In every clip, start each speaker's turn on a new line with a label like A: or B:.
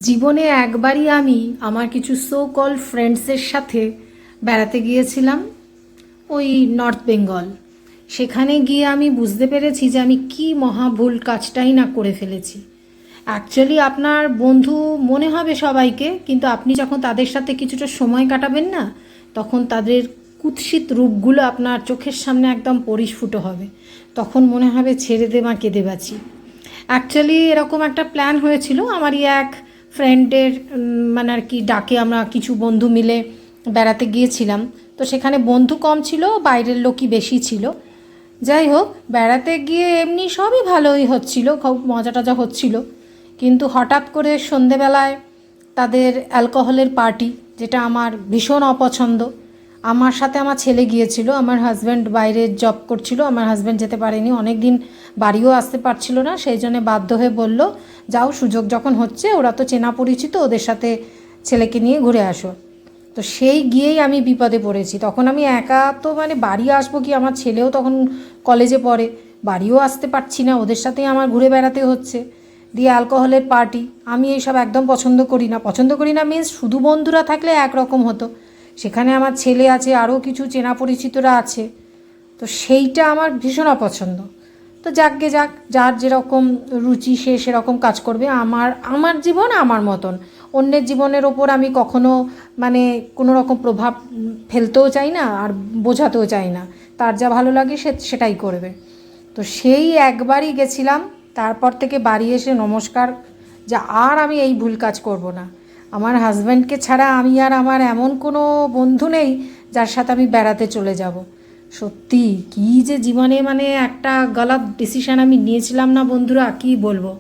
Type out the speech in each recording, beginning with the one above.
A: জীবনে একবারই আমি আমার কিছু সো কল ফ্রেন্ডসের সাথে বেড়াতে গিয়েছিলাম ওই নর্থ বেঙ্গল। সেখানে গিয়ে আমি বুঝতে পেরেছি যে আমি কি মহা ভুল কাজটাই না করে ফেলেছি। অ্যাকচুয়ালি আপনার বন্ধু মনে হবে সবাইকে, কিন্তু আপনি যখন তাদের সাথে কিছুটা সময় কাটাবেন না, তখন তাদের কুৎসিত রূপগুলো আপনার চোখের সামনে একদম পরিস্ফুট হবে। তখন মনে হবে ছেড়ে দে মা, কেঁদে বাঁচি। অ্যাকচুয়ালি এরকম একটা প্ল্যান হয়েছিল আমারই এক ফ্রেন্ডের, মানে আর কি ডাকে আমরা কিছু বন্ধু মিলে বেড়াতে গিয়েছিলাম। তো সেখানে বন্ধু কম ছিল, বাইরের লোকই বেশি ছিল। যাই হোক, বেড়াতে গিয়ে এমনি সবই ভালোই হচ্ছিল, খুব মজা টজা হচ্ছিল। কিন্তু হঠাৎ করে সন্ধেবেলায় তাদের অ্যালকোহলের পার্টি, যেটা আমার ভীষণ অপছন্দ। আমার সাথে আমার ছেলে গিয়েছিল, আমার হাজব্যান্ড বাইরে জব করছিল, আমার হাজব্যান্ড যেতে পারেনি, অনেক দিন বাড়িও আসতে পারছিল না, সেই জন্য বাধ্য হয়ে বলল যাও, সুযোগ যখন হচ্ছে, ওরা তো চেনা পরিচিত, ওদের সাথে ছেলেকে নিয়ে ঘুরে আসো। তো সেই গিয়েই আমি বিপদে পড়েছি। তখন আমি একা, তো মানে বাড়ি আসবো কি, আমার ছেলেও তখন কলেজে পড়ে, বাড়িও আসতে পারছি না, ওদের সাথেই আমার ঘুরে বেড়াতে হচ্ছে। দিয়ে অ্যালকোহলের পার্টি, আমি এইসব একদম পছন্দ করি না। পছন্দ করি না মিন্স, শুধু বন্ধুরা থাকলে একরকম হতো, সেখানে আমার ছেলে আছে, আরও কিছু চেনা পরিচিতরা আছে, তো সেইটা আমার ভীষণ অপছন্দ। তো যাকগে যাক, যার যেরকম রুচি সে সেরকম কাজ করবে। আমার আমার জীবন আমার মতন, অন্যের জীবনের ওপর আমি কখনো মানে কোনো রকম প্রভাব ফেলতেও চাই না, আর বোঝাতেও চাই না। তার যা ভালো লাগে সে সেটাই করবে। তো সেই একবারই গেছিলাম, তারপর থেকে বাড়ি এসে নমস্কার, যে আর আমি এই ভুল কাজ করব না। আমার হাজব্যান্ডকে ছাড়া আমি আর আমার এমন কোনো বন্ধু নেই যার সাথে আমি বেড়াতে চলে যাব। সত্যি কী যে জীবনে মানে একটা গলত ডিসিশান আমি নিয়েছিলাম না বন্ধুরা, কী বলবো।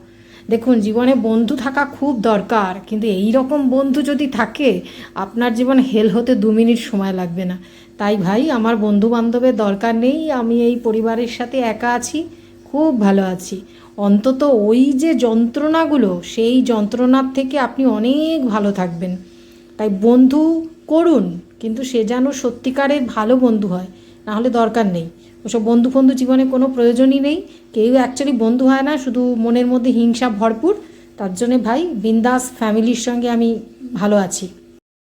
A: দেখুন, জীবনে বন্ধু থাকা খুব দরকার, কিন্তু এই রকম বন্ধু যদি থাকে, আপনার জীবন হেল হতে 2 মিনিট সময় লাগবে না। তাই ভাই, আমার বন্ধু বান্ধবের দরকার নেই, আমি এই পরিবারের সাথে একা আছি, খুব ভালো আছি। অন্তত ওই যে যন্ত্রণাগুলো, সেই যন্ত্রণার থেকে আপনি অনেক ভালো থাকবেন। তাই বন্ধু করুন, কিন্তু সে যেন সত্যিকারের ভালো বন্ধু হয়, না হলে দরকার নেই। ওসব বন্ধু ফন্ধু জীবনে কোনো প্রয়োজনই নেই। কেউ অ্যাকচুয়ালি বন্ধু হয় না, শুধু মনের মধ্যে হিংসা ভরপুর। তার জন্যে ভাই, বিন্দাস ফ্যামিলির সঙ্গে আমি ভালো আছি।